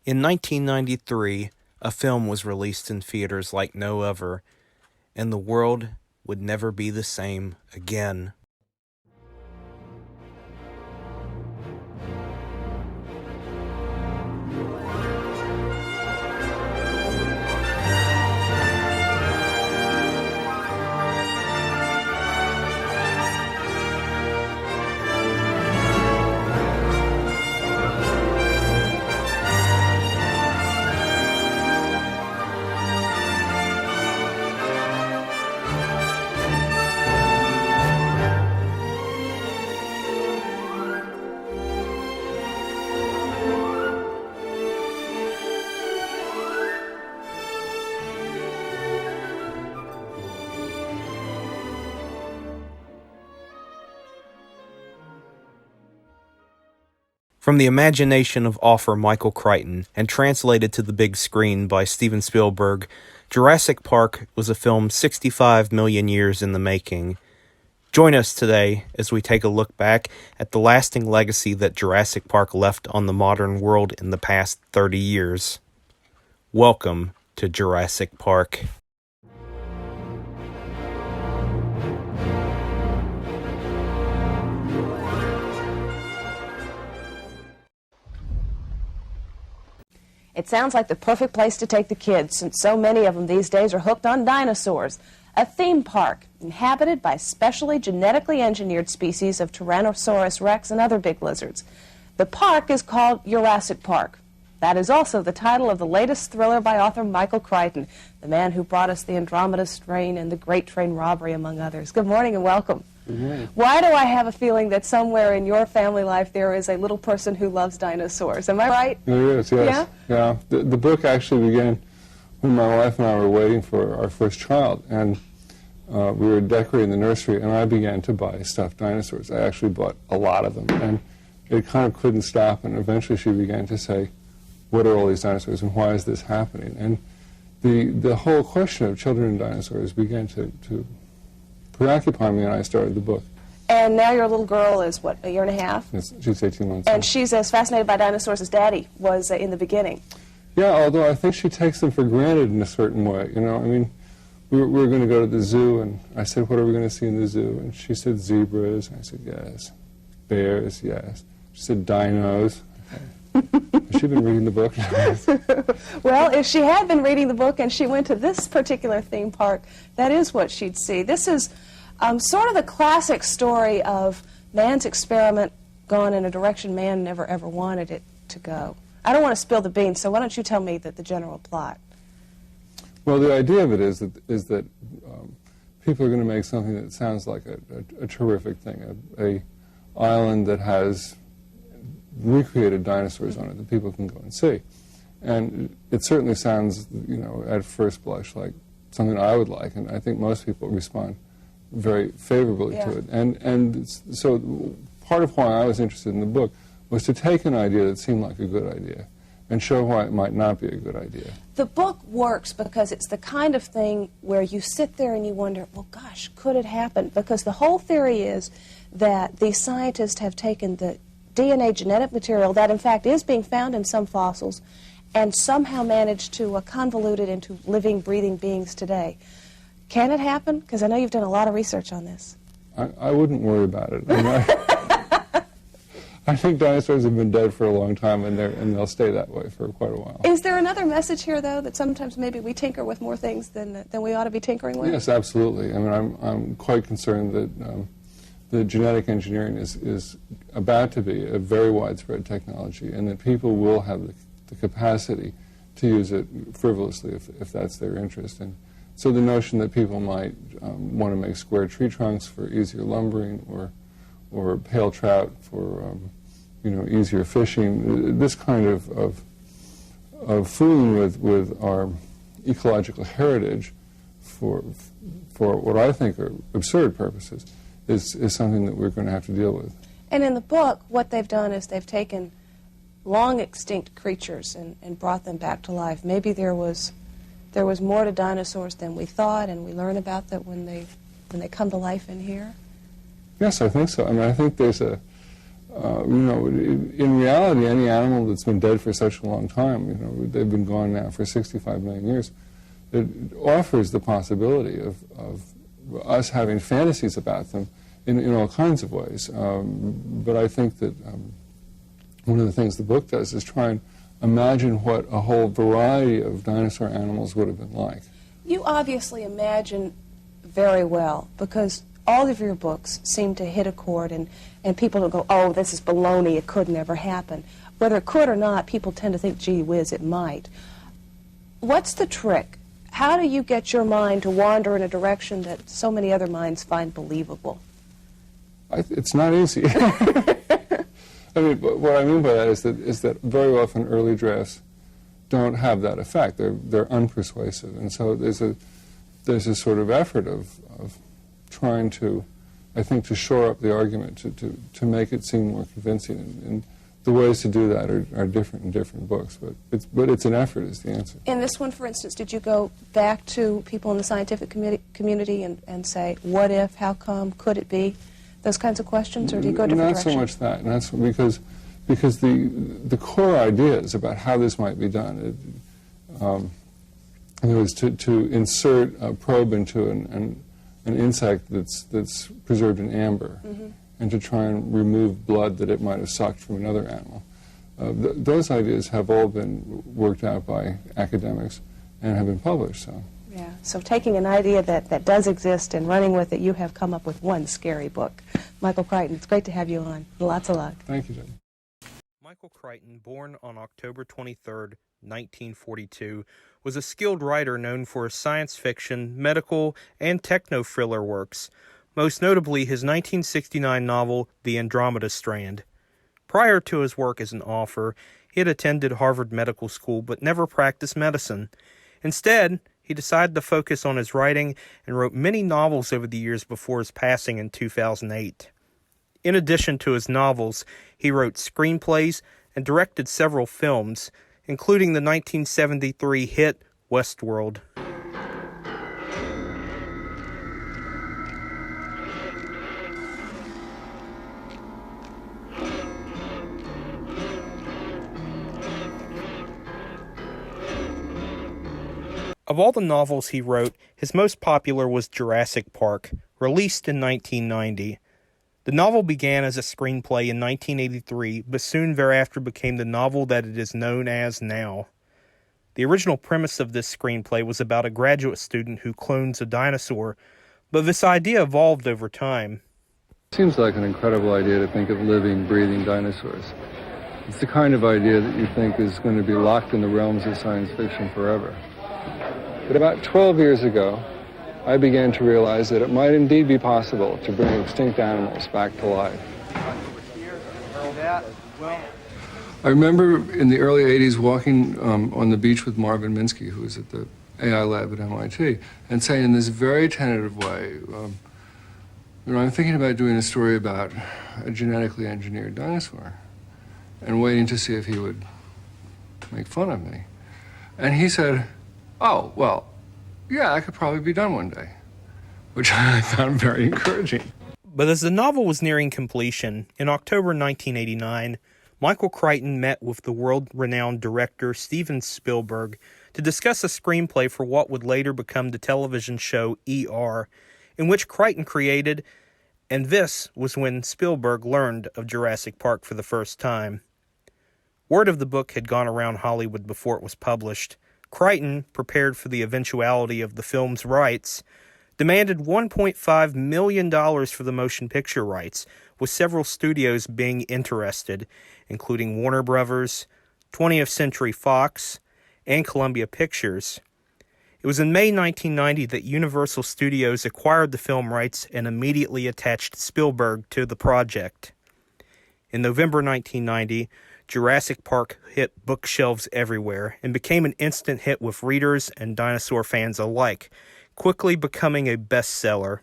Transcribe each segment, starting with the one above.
In 1993, a film was released in theaters like no other, and the world would never be the same again. From the imagination of author Michael Crichton and translated to the big screen by Steven Spielberg, Jurassic Park was a film 65 million years in the making. Join us today as we take a look back at the lasting legacy that Jurassic Park left on the modern world in the past 30 years. Welcome to Jurassic Park. It sounds like the perfect place to take the kids, since so many of them these days are hooked on dinosaurs. A theme park inhabited by specially genetically engineered species of Tyrannosaurus rex and other big lizards. The park is called Jurassic Park. That is also the title of the latest thriller by author Michael Crichton, the man who brought us the Andromeda Strain and the Great Train Robbery, among others. Good morning and welcome. Mm-hmm. Why do I have a feeling that somewhere in your family life there is a little person who loves dinosaurs? Am I right? There is, yes. Yeah? The book actually began when my wife and I were waiting for our first child, and we were decorating the nursery, and I began to buy stuffed dinosaurs. I actually bought a lot of them, and it kind of couldn't stop, and eventually she began to say, what are all these dinosaurs, and why is this happening? And the whole question of children and dinosaurs began to preoccupy me, and I started the book. And now your little girl is, what, a year and a half? Yes, she's 18 months And old. she's as fascinated by dinosaurs as Daddy was in the beginning. Yeah, although I think she takes them for granted in a certain way. You know, I mean, we were going to go to the zoo, and I said, what are we going to see in the zoo? And she said, zebras. And I said, yes. Bears, yes. She said, dinos. Has she been reading the book? Well, if she had been reading the book and she went to this particular theme park, that is what she'd see. This is sort of the classic story of man's experiment gone in a direction man never ever wanted it to go. I don't want to spill the beans, so why don't you tell me the general plot? Well, the idea of it is that people are going to make something that sounds like a terrific thing, a island that has recreated dinosaurs on it that people can go and see. And it certainly sounds, you know, at first blush like something I would like, and I think most people respond very favorably to it. And so part of why I was interested in the book was to take an idea that seemed like a good idea and show why it might not be a good idea. The book works because it's the kind of thing where you sit there and you wonder, well, gosh, could it happen? Because the whole theory is that these scientists have taken the DNA genetic material that, in fact, is being found in some fossils and somehow managed to convolute it into living, breathing beings today. Can it happen? Because I know you've done a lot of research on this. I wouldn't worry about it. I mean, I think dinosaurs have been dead for a long time, and they'll stay that way for quite a while. Is there another message here, though, that sometimes maybe we tinker with more things than we ought to be tinkering with? Yes, absolutely. I mean, I'm quite concerned that the genetic engineering is about to be a very widespread technology, and that people will have the capacity to use it frivolously if that's their interest. And so the notion that people might want to make square tree trunks for easier lumbering, or pale trout for easier fishing, this kind of fooling with our ecological heritage for what I think are absurd purposes is something that we're going to have to deal with. And in the book, what they've done is they've taken long extinct creatures and brought them back to life. Maybe there was more to dinosaurs than we thought, and we learn about that when they come to life in here. Yes, I think so. I mean, I think there's in reality, any animal that's been dead for such a long time, they've been gone now for 65 million years, it offers the possibility of us having fantasies about them in all kinds of ways. But I think that one of the things the book does is try and imagine what a whole variety of dinosaur animals would have been like. You obviously imagine very well, because all of your books seem to hit a chord, and people don't go, oh, this is baloney, it could never happen. Whether it could or not, people tend to think, gee whiz, it might. What's the trick? How do you get your mind to wander in a direction that so many other minds find believable? It's not easy. I mean, what I mean by that is that very often early drafts don't have that effect. They're unpersuasive, and so there's a sort of effort of trying to, I think, to shore up the argument, to make it seem more convincing. And the ways to do that are different in different books, but it's an effort is the answer. In this one, for instance, did you go back to people in the scientific community and say, what if, how come, could it be? Those kinds of questions, or do you go a different direction? Not so much that, and that's because the core ideas about how this might be done, was to insert a probe into an insect that's preserved in amber, and to try and remove blood that it might have sucked from another animal. Those ideas have all been worked out by academics and have been published. So. Yeah, so taking an idea that does exist and running with it, you have come up with one scary book. Michael Crichton, it's great to have you on. Lots of luck. Thank you, Jen. Michael Crichton, born on October 23, 1942, was a skilled writer known for his science fiction, medical, and techno-thriller works, most notably his 1969 novel, The Andromeda Strand. Prior to his work as an author, he had attended Harvard Medical School but never practiced medicine. Instead, he decided to focus on his writing and wrote many novels over the years before his passing in 2008. In addition to his novels, he wrote screenplays and directed several films, including the 1973 hit Westworld. Of all the novels he wrote, his most popular was Jurassic Park, released in 1990. The novel began as a screenplay in 1983, but soon thereafter became the novel that it is known as now. The original premise of this screenplay was about a graduate student who clones a dinosaur, but this idea evolved over time. It seems like an incredible idea to think of living, breathing dinosaurs. It's the kind of idea that you think is going to be locked in the realms of science fiction forever. But about 12 years ago, I began to realize that it might indeed be possible to bring extinct animals back to life. I remember in the early 80s walking on the beach with Marvin Minsky, who was at the AI lab at MIT, and saying in this very tentative way, I'm thinking about doing a story about a genetically engineered dinosaur, and waiting to see if he would make fun of me. And he said, oh, well, yeah, that could probably be done one day, which I found very encouraging. But as the novel was nearing completion, in October 1989, Michael Crichton met with the world-renowned director Steven Spielberg to discuss a screenplay for what would later become the television show ER, in which Crichton created, and this was when Spielberg learned of Jurassic Park for the first time. Word of the book had gone around Hollywood before it was published. Crichton, prepared for the eventuality of the film's rights, demanded $1.5 million for the motion picture rights, with several studios being interested, including Warner Brothers, 20th Century Fox, and Columbia Pictures. It was in May 1990 that Universal Studios acquired the film rights and immediately attached Spielberg to the project. In November 1990, Jurassic Park hit bookshelves everywhere and became an instant hit with readers and dinosaur fans alike, quickly becoming a bestseller.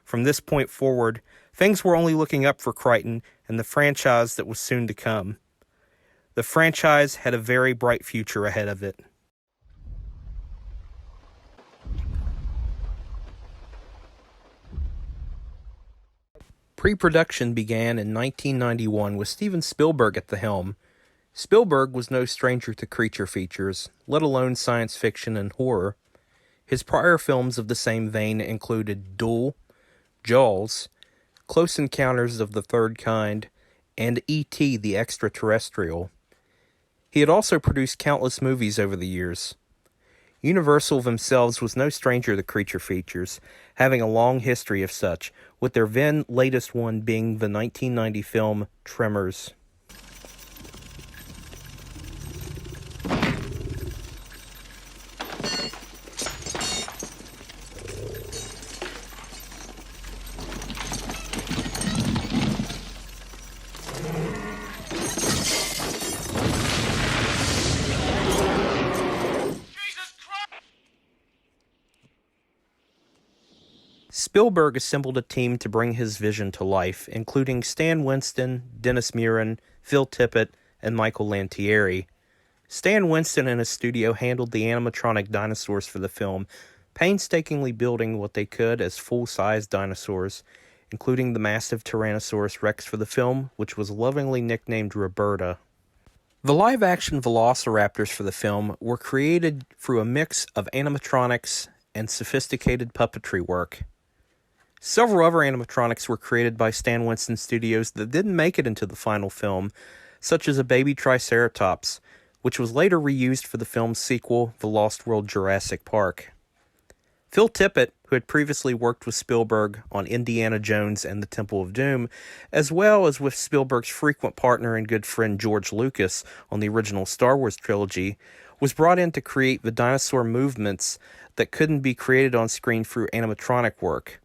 From this point forward, things were only looking up for Crichton and the franchise that was soon to come. The franchise had a very bright future ahead of it. Pre-production began in 1991 with Steven Spielberg at the helm. Spielberg was no stranger to creature features, let alone science fiction and horror. His prior films of the same vein included Duel, Jaws, Close Encounters of the Third Kind, and E.T. the Extraterrestrial. He had also produced countless movies over the years. Universal themselves was no stranger to creature features, having a long history of such, with their then latest one being the 1990 film Tremors. Spielberg assembled a team to bring his vision to life, including Stan Winston, Dennis Muren, Phil Tippett, and Michael Lantieri. Stan Winston and his studio handled the animatronic dinosaurs for the film, painstakingly building what they could as full-size dinosaurs, including the massive Tyrannosaurus Rex for the film, which was lovingly nicknamed Roberta. The live-action velociraptors for the film were created through a mix of animatronics and sophisticated puppetry work. Several other animatronics were created by Stan Winston Studios that didn't make it into the final film, such as a baby Triceratops, which was later reused for the film's sequel, The Lost World Jurassic Park. Phil Tippett, who had previously worked with Spielberg on Indiana Jones and the Temple of Doom, as well as with Spielberg's frequent partner and good friend George Lucas on the original Star Wars trilogy, was brought in to create the dinosaur movements that couldn't be created on screen through animatronic work.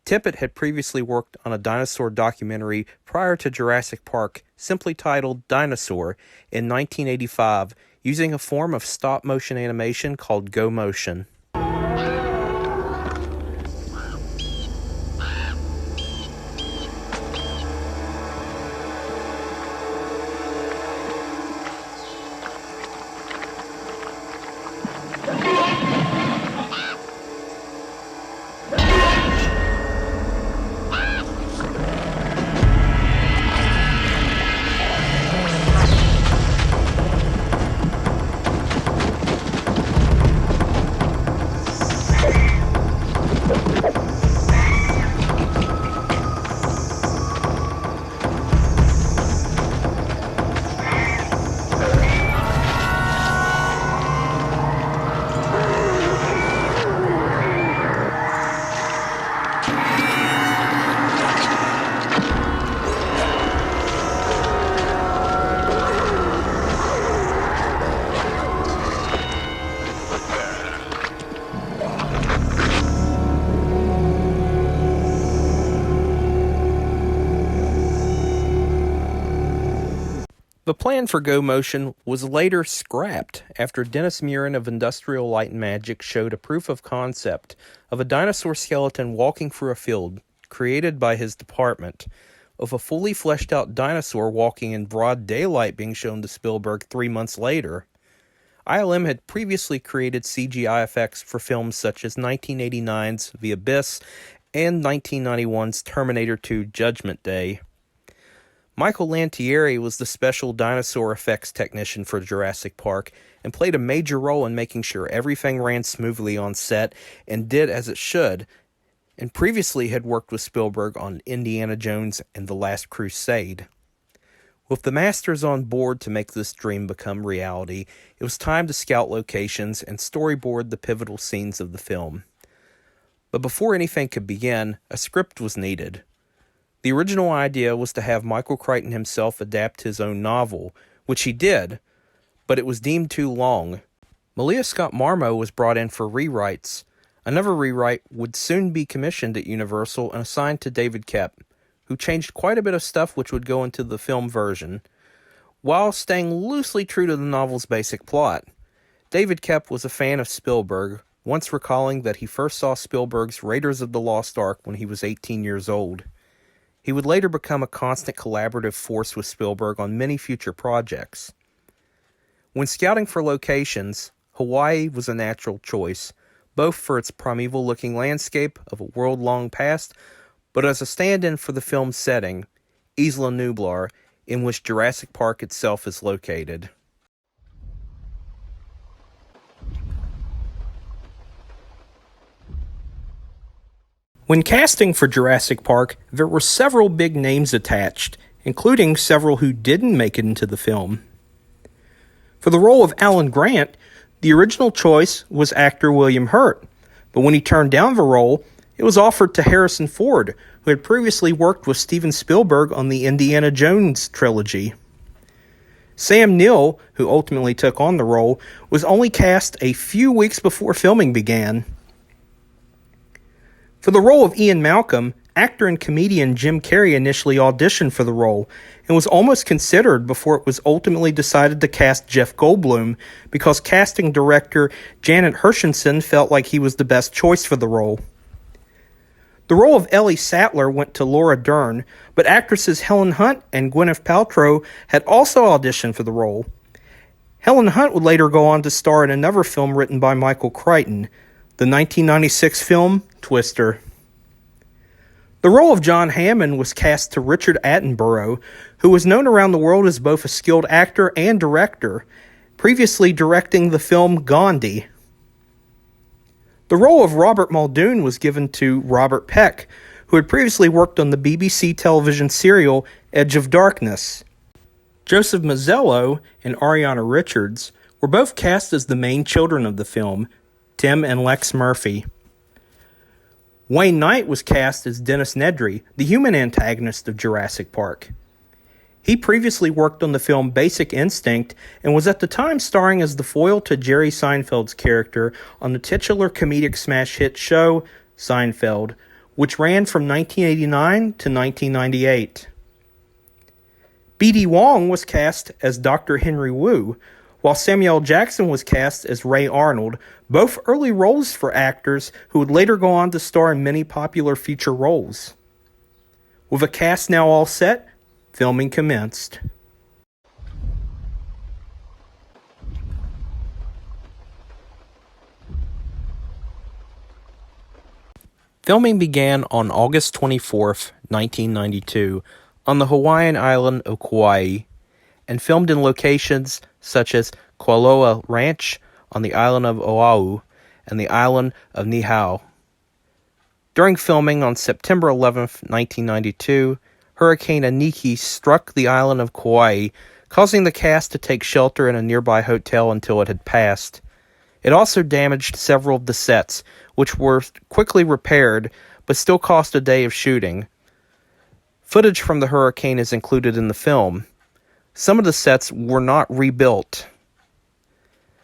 Tippett had previously worked on a dinosaur documentary prior to Jurassic Park, simply titled Dinosaur, in 1985, using a form of stop-motion animation called Go Motion. The plan for Go Motion was later scrapped after Dennis Muren of Industrial Light and Magic showed a proof of concept of a dinosaur skeleton walking through a field created by his department, of a fully fleshed out dinosaur walking in broad daylight being shown to Spielberg 3 months later. ILM had previously created CGI effects for films such as 1989's The Abyss and 1991's Terminator 2 Judgment Day. Michael Lantieri was the special dinosaur effects technician for Jurassic Park and played a major role in making sure everything ran smoothly on set and did as it should, and previously had worked with Spielberg on Indiana Jones and The Last Crusade. With the masters on board to make this dream become reality, it was time to scout locations and storyboard the pivotal scenes of the film. But before anything could begin, a script was needed. The original idea was to have Michael Crichton himself adapt his own novel, which he did, but it was deemed too long. Malia Scott Marmo was brought in for rewrites. Another rewrite would soon be commissioned at Universal and assigned to David Koepp, who changed quite a bit of stuff which would go into the film version, while staying loosely true to the novel's basic plot. David Koepp was a fan of Spielberg, once recalling that he first saw Spielberg's Raiders of the Lost Ark when he was 18 years old. He would later become a constant collaborative force with Spielberg on many future projects. When scouting for locations, Hawaii was a natural choice, both for its primeval-looking landscape of a world long past, but as a stand-in for the film's setting, Isla Nublar, in which Jurassic Park itself is located. When casting for Jurassic Park, there were several big names attached, including several who didn't make it into the film. For the role of Alan Grant, the original choice was actor William Hurt, but when he turned down the role, it was offered to Harrison Ford, who had previously worked with Steven Spielberg on the Indiana Jones trilogy. Sam Neill, who ultimately took on the role, was only cast a few weeks before filming began. For the role of Ian Malcolm, actor and comedian Jim Carrey initially auditioned for the role and was almost considered before it was ultimately decided to cast Jeff Goldblum because casting director Janet Hershenson felt like he was the best choice for the role. The role of Ellie Sattler went to Laura Dern, but actresses Helen Hunt and Gwyneth Paltrow had also auditioned for the role. Helen Hunt would later go on to star in another film written by Michael Crichton, the 1996 film Twister. The role of John Hammond was cast to Richard Attenborough, who was known around the world as both a skilled actor and director, previously directing the film Gandhi. The role of Robert Muldoon was given to Robert Peck, who had previously worked on the BBC television serial Edge of Darkness. Joseph Mazzello and Ariana Richards were both cast as the main children of the film, Tim and Lex Murphy. Wayne Knight was cast as Dennis Nedry, the human antagonist of Jurassic Park. He previously worked on the film Basic Instinct and was at the time starring as the foil to Jerry Seinfeld's character on the titular comedic smash hit show Seinfeld, which ran from 1989 to 1998. B.D. Wong was cast as Dr. Henry Wu, while Samuel Jackson was cast as Ray Arnold, both early roles for actors who would later go on to star in many popular feature roles. With a cast now all set, filming commenced. Filming began on August 24th, 1992, on the Hawaiian island of Kauai, and filmed in locations such as Kualoa Ranch on the island of Oahu and the island of Niihau. During filming on September 11th, 1992, Hurricane Aniki struck the island of Kauai, causing the cast to take shelter in a nearby hotel until it had passed. It also damaged several of the sets, which were quickly repaired, but still cost a day of shooting. Footage from the hurricane is included in the film. Some of the sets were not rebuilt.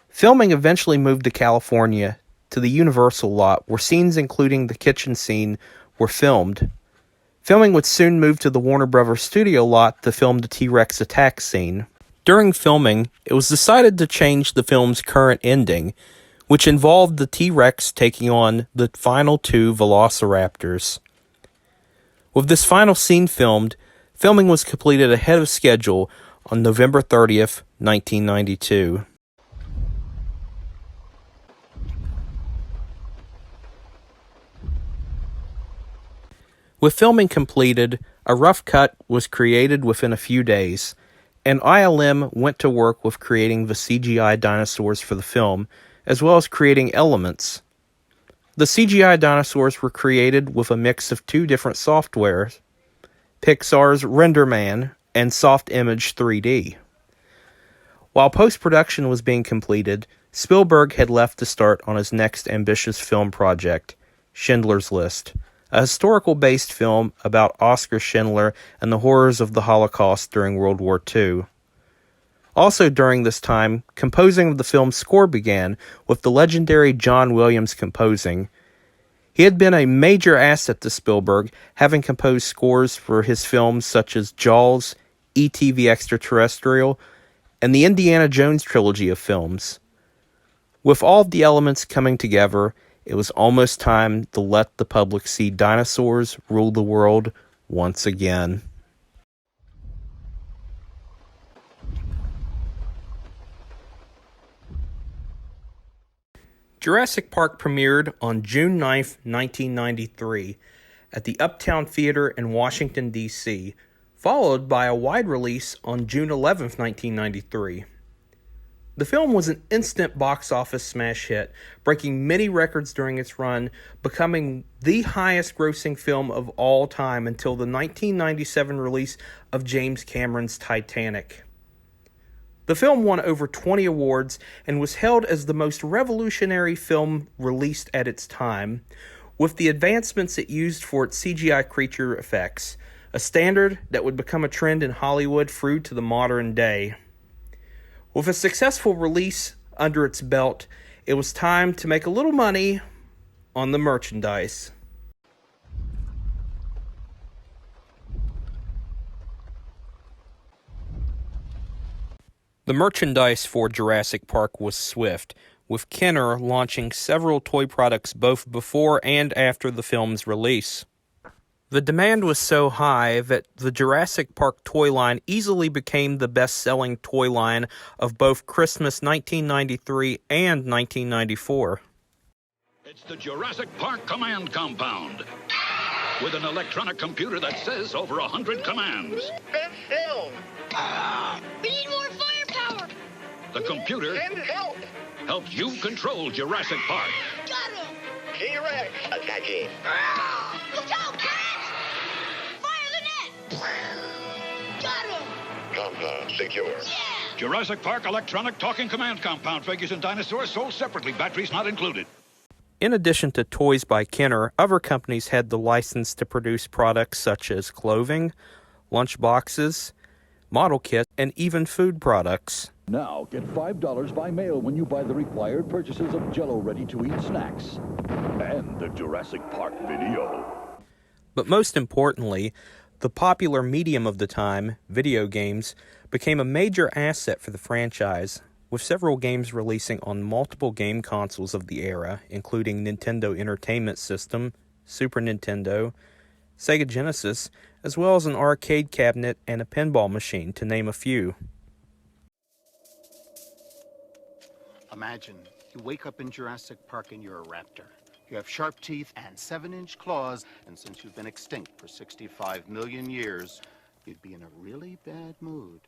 Filming eventually moved to California, to the Universal lot, where scenes including the kitchen scene were filmed. Filming would soon move to the Warner Brothers studio lot to film the T-Rex attack scene. During filming, it was decided to change the film's current ending, which involved the T-Rex taking on the final two velociraptors. With this final scene filmed, filming was completed ahead of schedule on November 30th, 1992. With filming completed, a rough cut was created within a few days, and ILM went to work with creating the CGI dinosaurs for the film, as well as creating elements. The CGI dinosaurs were created with a mix of two different softwares, Pixar's RenderMan and Soft Image 3D. While post-production was being completed, Spielberg had left to start on his next ambitious film project, Schindler's List, a historical-based film about Oskar Schindler and the horrors of the Holocaust during World War II. Also during this time, composing of the film's score began, with the legendary John Williams composing. He had been a major asset to Spielberg, having composed scores for his films such as Jaws, E.T. the Extraterrestrial, and the Indiana Jones trilogy of films. With all of the elements coming together, it was almost time to let the public see dinosaurs rule the world once again. Jurassic Park premiered on June 9th, 1993, at the Uptown Theater in Washington, D.C., followed by a wide release on June 11, 1993. The film was an instant box office smash hit, breaking many records during its run, becoming the highest-grossing film of all time until the 1997 release of James Cameron's Titanic. The film won over 20 awards and was hailed as the most revolutionary film released at its time, with the advancements it used for its CGI creature effects, a standard that would become a trend in Hollywood through to the modern day. With a successful release under its belt, it was time to make a little money on the merchandise. The merchandise for Jurassic Park was swift, with Kenner launching several toy products both before and after the film's release. The demand was so high that the Jurassic Park toy line easily became the best-selling toy line of both Christmas 1993 and 1994. It's the Jurassic Park Command Compound, with an electronic computer that says over 100 commands. Best film. We need more firepower. The computer Send help. helps you control Jurassic Park. Got him. T-Rex attacking. Look out, Brad. Fire the net. Got him. Compound secure. Yeah. Jurassic Park electronic talking command compound, figures and dinosaurs sold separately, batteries not included. In addition to toys by Kenner, other companies had the license to produce products such as clothing, lunch boxes, model kits, and even food products. Now, get $5 by mail when you buy the required purchases of Jell-O ready-to-eat snacks. And the Jurassic Park video. But most importantly, the popular medium of the time, video games, became a major asset for the franchise, with several games releasing on multiple game consoles of the era, including Nintendo Entertainment System, Super Nintendo, Sega Genesis, as well as an arcade cabinet and a pinball machine, to name a few. Imagine you wake up in Jurassic Park and you're a raptor. You have sharp teeth and 7-inch claws, and since you've been extinct for 65 million years, you'd be in a really bad mood.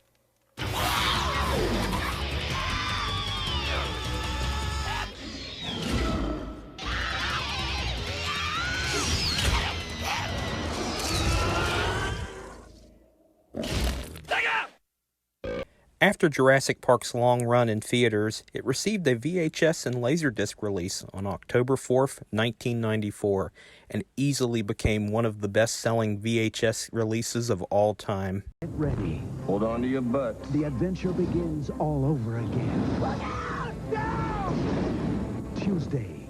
After Jurassic Park's long run in theaters, it received a VHS and Laserdisc release on October 4th, 1994, and easily became one of the best-selling VHS releases of all time. Get ready. Hold on to your butt. The adventure begins all over again. Look out! Down! Tuesday.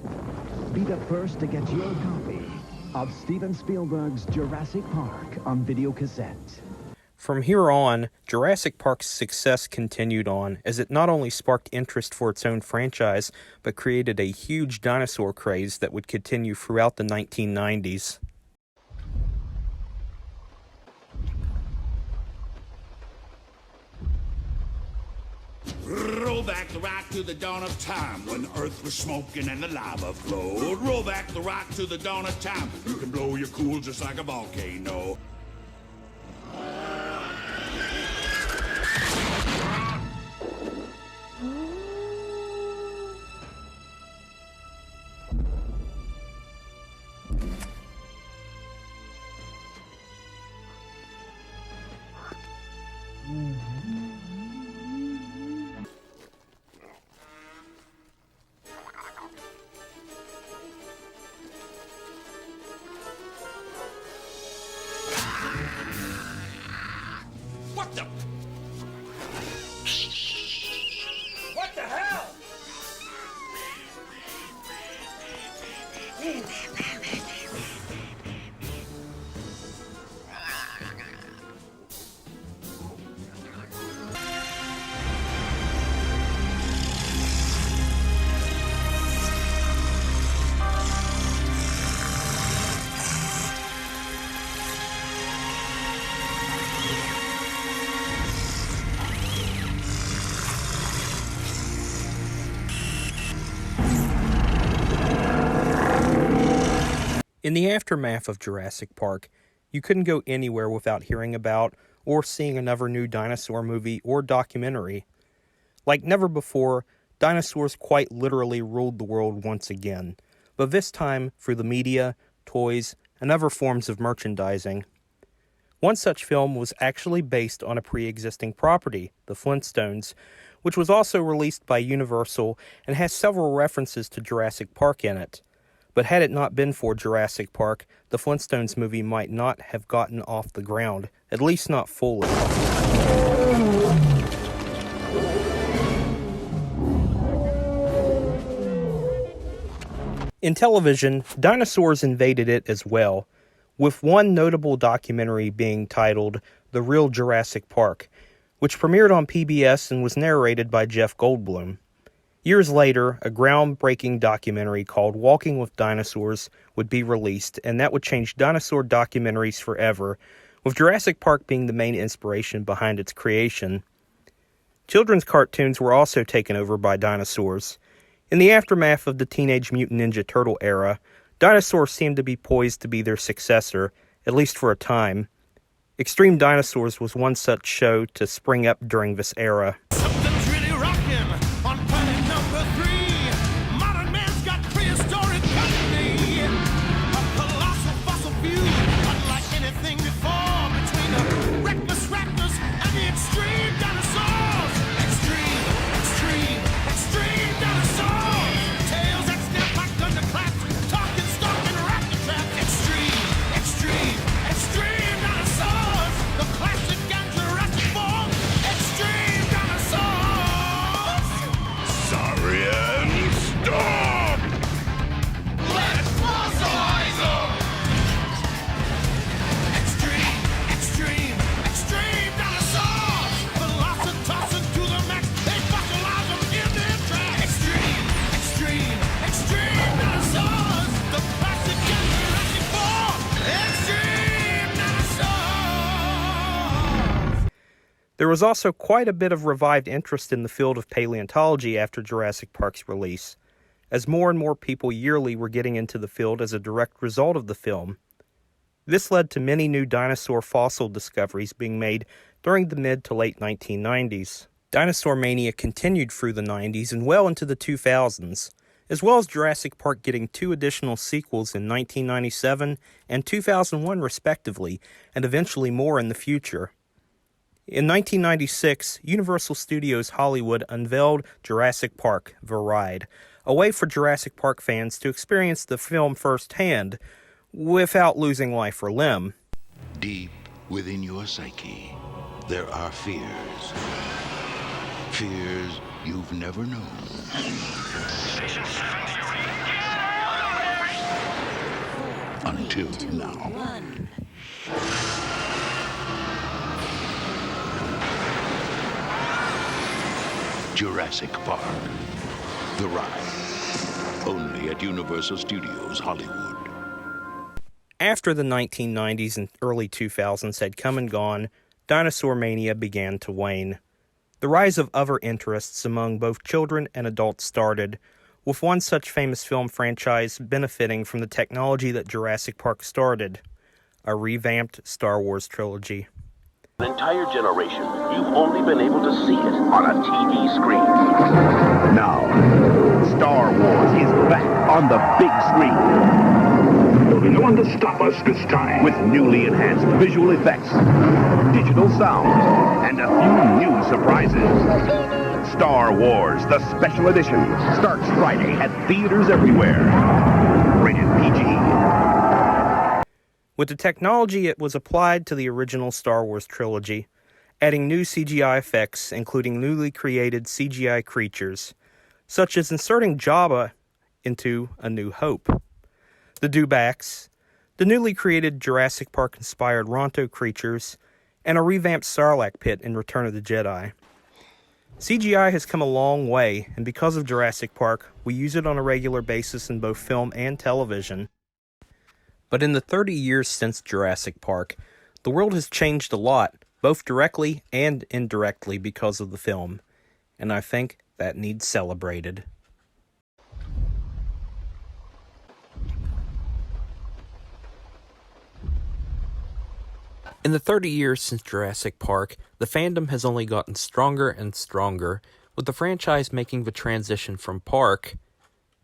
Be the first to get your copy of Steven Spielberg's Jurassic Park on video cassette. From here on, Jurassic Park's success continued on, as it not only sparked interest for its own franchise, but created a huge dinosaur craze that would continue throughout the 1990s. Roll back the rock to the dawn of time, when the earth was smoking and the lava flowed. Roll back the rock to the dawn of time. You can blow your cool just like a volcano. In the aftermath of Jurassic Park, you couldn't go anywhere without hearing about or seeing another new dinosaur movie or documentary. Like never before, dinosaurs quite literally ruled the world once again, but this time through the media, toys, and other forms of merchandising. One such film was actually based on a pre-existing property, the Flintstones, which was also released by Universal and has several references to Jurassic Park in it. But had it not been for Jurassic Park, the Flintstones movie might not have gotten off the ground, at least not fully. In television, dinosaurs invaded it as well, with one notable documentary being titled The Real Jurassic Park, which premiered on PBS and was narrated by Jeff Goldblum. Years later, a groundbreaking documentary called Walking with Dinosaurs would be released, and that would change dinosaur documentaries forever, with Jurassic Park being the main inspiration behind its creation. Children's cartoons were also taken over by dinosaurs. In the aftermath of the Teenage Mutant Ninja Turtle era, dinosaurs seemed to be poised to be their successor, at least for a time. Extreme Dinosaurs was one such show to spring up during this era. Something's really rocking on planet number 3. Modern man's got prehistoric company. A colossal fossil fuel, unlike anything before, between the reckless raptors and the extreme dinosaurs. Extreme, extreme, extreme dinosaurs. Tails that snap like thunderclaps, talking, stalking raptor traps. Extreme, extreme, extreme dinosaurs. The classic and Jurassic Park. Extreme dinosaurs. Sorry and stop. Let's fossilize them. Extreme, extreme, extreme dinosaurs. Velocitossing to the max. They fossilize them in their tracks. Extreme, extreme, extreme dinosaurs. The classic and Jurassic Park. Extreme dinosaurs. There was also quite a bit of revived interest in the field of paleontology after Jurassic Park's release, as more and more people yearly were getting into the field as a direct result of the film. This led to many new dinosaur fossil discoveries being made during the mid to late 1990s. Dinosaur mania continued through the 90s and well into the 2000s, as well as Jurassic Park getting 2 additional sequels in 1997 and 2001 respectively, and eventually more in the future. In 1996, Universal Studios Hollywood unveiled Jurassic Park: The Ride, a way for Jurassic Park fans to experience the film firsthand, without losing life or limb. Deep within your psyche, there are fears. Fears you've never known. Until now. Jurassic Park: The Ride. Only at Universal Studios Hollywood. After the 1990s and early 2000s had come and gone, dinosaur mania began to wane. The rise of other interests among both children and adults started, with one such famous film franchise benefiting from the technology that Jurassic Park started: a revamped Star Wars trilogy. An entire generation, you've only been able to see it on a TV screen. Now, Star Wars is back on the big screen. There'll be no one to stop us this time. With newly enhanced visual effects, digital sound, and a few new surprises. Star Wars, the special edition, starts Friday at theaters everywhere. Rated PG. With the technology, it was applied to the original Star Wars trilogy, adding new CGI effects, including newly created CGI creatures, such as inserting Jabba into A New Hope, the Dewbacks, the newly created Jurassic Park-inspired Ronto creatures, and a revamped Sarlacc pit in Return of the Jedi. CGI has come a long way, and because of Jurassic Park, we use it on a regular basis in both film and television. But in the 30 years since Jurassic Park, the world has changed a lot, both directly and indirectly because of the film, and I think that needs celebrated. In the 30 years since Jurassic Park, the fandom has only gotten stronger and stronger, with the franchise making the transition from park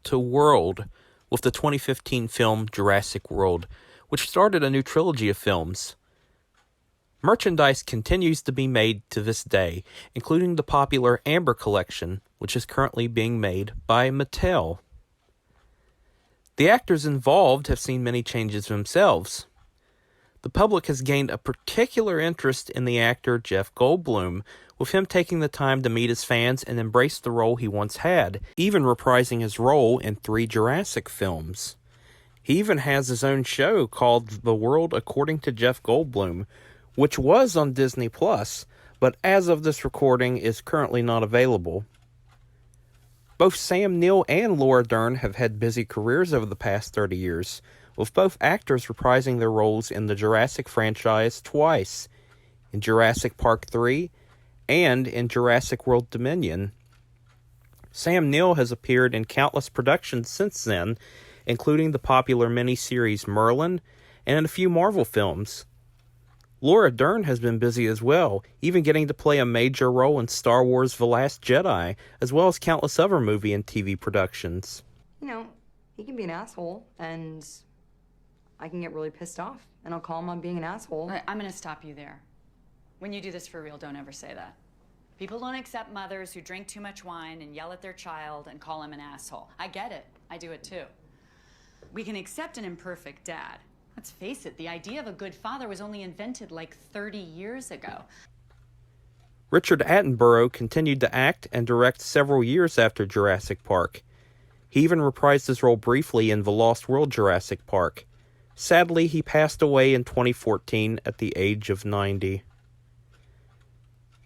to world with the 2015 film Jurassic World, which started a new trilogy of films. Merchandise continues to be made to this day, including the popular Amber Collection, which is currently being made by Mattel. The actors involved have seen many changes themselves. The public has gained a particular interest in the actor Jeff Goldblum, with him taking the time to meet his fans and embrace the role he once had, even reprising his role in 3 Jurassic films. He even has his own show called The World According to Jeff Goldblum, which was on Disney+, but as of this recording is currently not available. Both Sam Neill and Laura Dern have had busy careers over the past 30 years, with both actors reprising their roles in the Jurassic franchise twice, in Jurassic Park 3 and in Jurassic World Dominion. Sam Neill has appeared in countless productions since then, including the popular miniseries Merlin and in a few Marvel films. Laura Dern has been busy as well, even getting to play a major role in Star Wars The Last Jedi, as well as countless other movie and TV productions. You know, he can be an asshole, and I can get really pissed off, and I'll call him on being an asshole. Right, I'm gonna stop you there. When you do this for real, don't ever say that. People don't accept mothers who drink too much wine and yell at their child and call him an asshole. I get it. I do it too. We can accept an imperfect dad. Let's face it, the idea of a good father was only invented like 30 years ago. Richard Attenborough continued to act and direct several years after Jurassic Park. He even reprised his role briefly in The Lost World Jurassic Park. Sadly, he passed away in 2014 at the age of 90.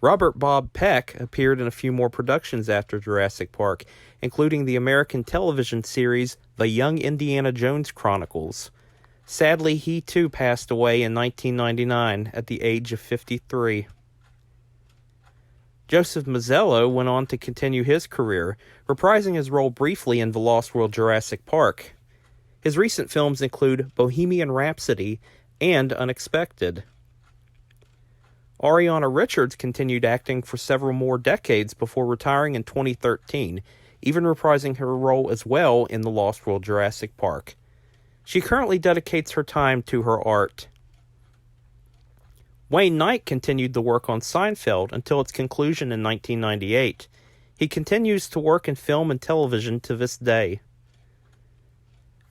Robert Bob Peck appeared in a few more productions after Jurassic Park, including the American television series The Young Indiana Jones Chronicles. Sadly, he too passed away in 1999 at the age of 53. Joseph Mazzello went on to continue his career, reprising his role briefly in The Lost World Jurassic Park. His recent films include Bohemian Rhapsody and Unexpected. Ariana Richards continued acting for several more decades before retiring in 2013, even reprising her role as well in The Lost World Jurassic Park. She currently dedicates her time to her art. Wayne Knight continued to work on Seinfeld until its conclusion in 1998. He continues to work in film and television to this day.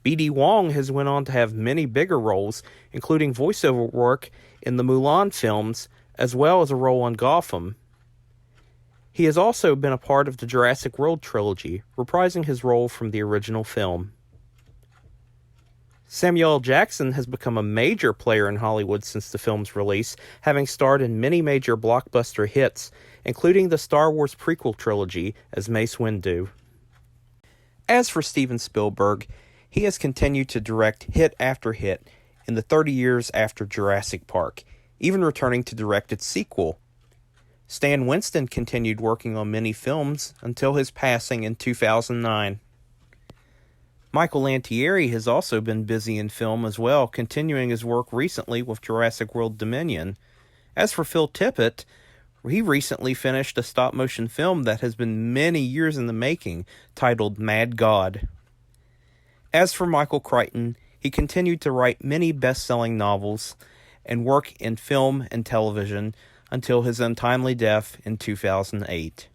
B.D. Wong has went on to have many bigger roles, including voiceover work in the Mulan films, as well as a role on Gotham. He has also been a part of the Jurassic World trilogy, reprising his role from the original film. Samuel L. Jackson has become a major player in Hollywood since the film's release, having starred in many major blockbuster hits, including the Star Wars prequel trilogy as Mace Windu. As for Steven Spielberg, he has continued to direct hit after hit in the 30 years after Jurassic Park, even returning to direct its sequel. Stan Winston continued working on many films until his passing in 2009. Michael Lantieri has also been busy in film as well, continuing his work recently with Jurassic World Dominion. As for Phil Tippett, he recently finished a stop-motion film that has been many years in the making, titled Mad God. As for Michael Crichton, he continued to write many best-selling novels and work in film and television until his untimely death in 2008.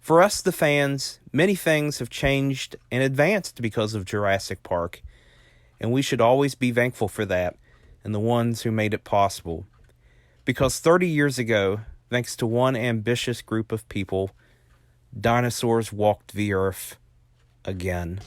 For us, the fans, many things have changed and advanced because of Jurassic Park, and we should always be thankful for that and the ones who made it possible. Because 30 years ago, thanks to one ambitious group of people, dinosaurs walked the earth again.